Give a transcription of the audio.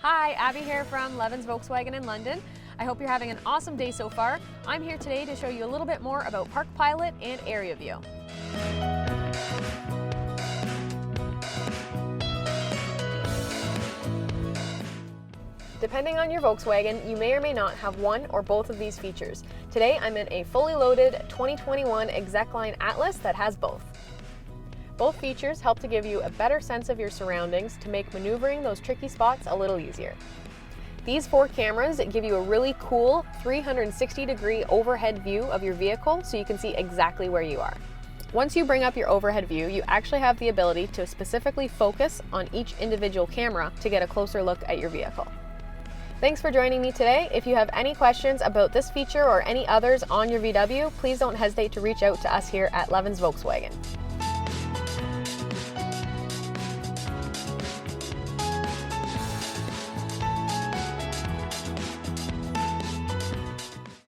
Hi, Abby here from Leavens Volkswagen in London. I hope you're having an awesome day so far. I'm here today to show you a little bit more about Park Pilot and Area View. Depending on your Volkswagen, you may or may not have one or both of these features. Today I'm in a fully loaded 2021 Execline Atlas that has both. Both features help to give you a better sense of your surroundings to make maneuvering those tricky spots a little easier. These 4 cameras give you a really cool 360-degree overhead view of your vehicle so you can see exactly where you are. Once you bring up your overhead view, you actually have the ability to specifically focus on each individual camera to get a closer look at your vehicle. Thanks for joining me today. If you have any questions about this feature or any others on your VW, please don't hesitate to reach out to us here at Leavens Volkswagen.